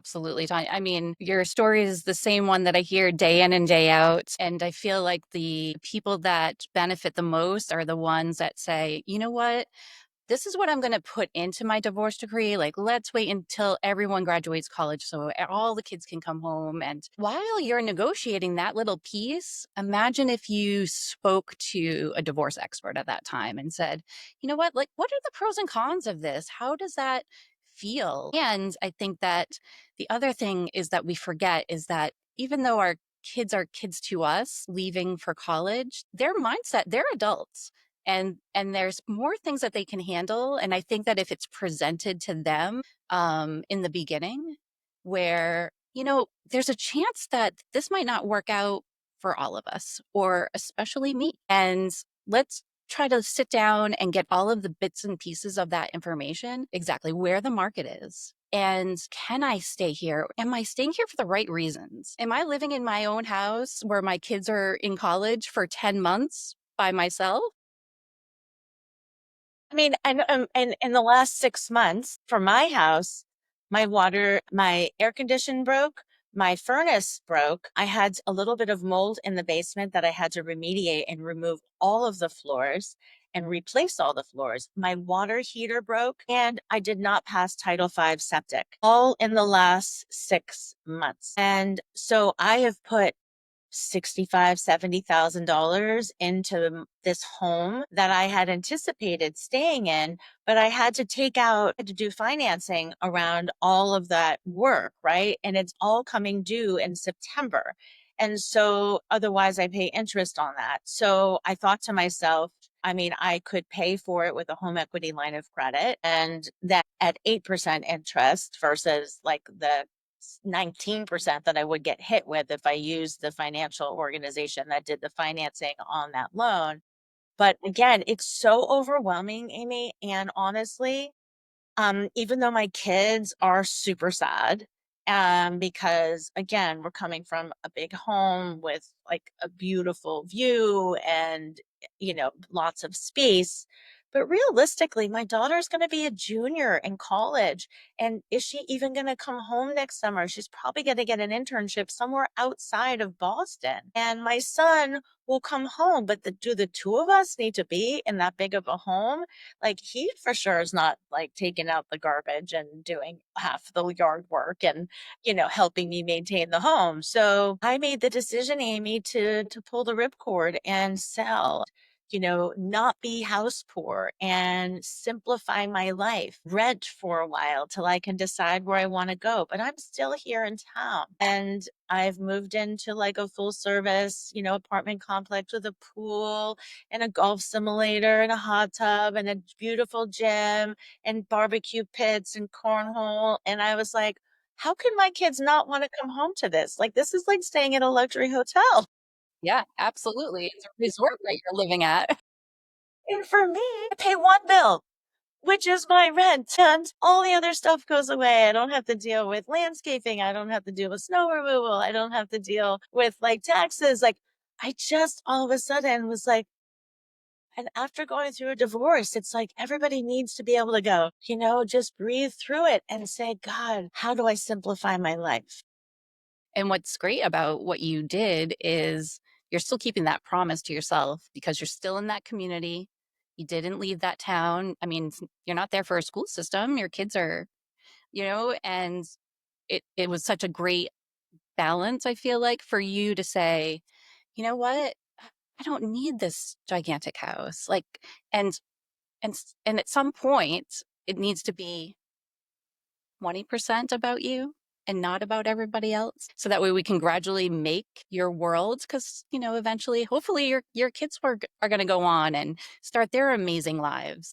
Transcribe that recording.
Absolutely, Tanya. I mean, your story is the same one that I hear day in and day out. And I feel like the people that benefit the most are the ones that say, you know what? This is what I'm going to put into my divorce decree. Like, let's wait until everyone graduates college so all the kids can come home. And while you're negotiating that little piece, imagine if you spoke to a divorce expert at that time and said, you know what, like, what are the pros and cons of this? How does that feel? And I think that the other thing is that we forget is that even though our kids are kids to us leaving for college, their mindset, they're adults, and there's more things that they can handle. And I think that if it's presented to them in the beginning, where there's a chance that this might not work out for all of us, or especially me, and let's try to sit down and get all of the bits and pieces of that information, exactly where the market is. And can I stay here? Am I staying here for the right reasons? Am I living in my own house where my kids are in college for 10 months by myself? I mean, and in the last 6 months for my house, my air condition broke, my furnace broke. I had a little bit of mold in the basement that I had to remediate and remove all of the floors and replace all the floors. My water heater broke and I did not pass Title V septic, all in the last 6 months. And so I have put 65, $70,000 into this home that I had anticipated staying in, but I had to do financing around all of that work, right? And it's all coming due in September. And so otherwise I pay interest on that. So I thought to myself, I mean, I could pay for it with a home equity line of credit, and that at 8% interest versus like the 19% that I would get hit with if I used the financial organization that did the financing on that loan. But again, it's so overwhelming, Amy. And honestly, even though my kids are super sad, because again, we're coming from a big home with like a beautiful view and, lots of space. But realistically, my daughter's going to be a junior in college. And is she even going to come home next summer? She's probably going to get an internship somewhere outside of Boston. And my son will come home, but do the two of us need to be in that big of a home? Like, he for sure is not like taking out the garbage and doing half the yard work and, helping me maintain the home. So I made the decision, Amy, to pull the ripcord and sell, not be house poor and simplify my life, rent for a while till I can decide where I want to go. But I'm still here in town, and I've moved into like a full service, apartment complex with a pool and a golf simulator and a hot tub and a beautiful gym and barbecue pits and cornhole. And I was like, how can my kids not want to come home to this? Like, this is like staying at a luxury hotel. Yeah, absolutely. It's a resort that you're living at. And for me, I pay one bill, which is my rent, and all the other stuff goes away. I don't have to deal with landscaping. I don't have to deal with snow removal. I don't have to deal with like taxes. Like, I just all of a sudden was like, and after going through a divorce, it's like everybody needs to be able to go, just breathe through it and say, God, how do I simplify my life? And what's great about what you did is you're still keeping that promise to yourself because you're still in that community. You didn't leave that town. I mean, you're not there for a school system. Your kids are, and it was such a great balance, I feel like, for you to say, you know what? I don't need this gigantic house. Like, and and at some point, it needs to be 20% about you and not about everybody else. So that way we can gradually make your world, because, eventually, hopefully your kids are going to go on and start their amazing lives.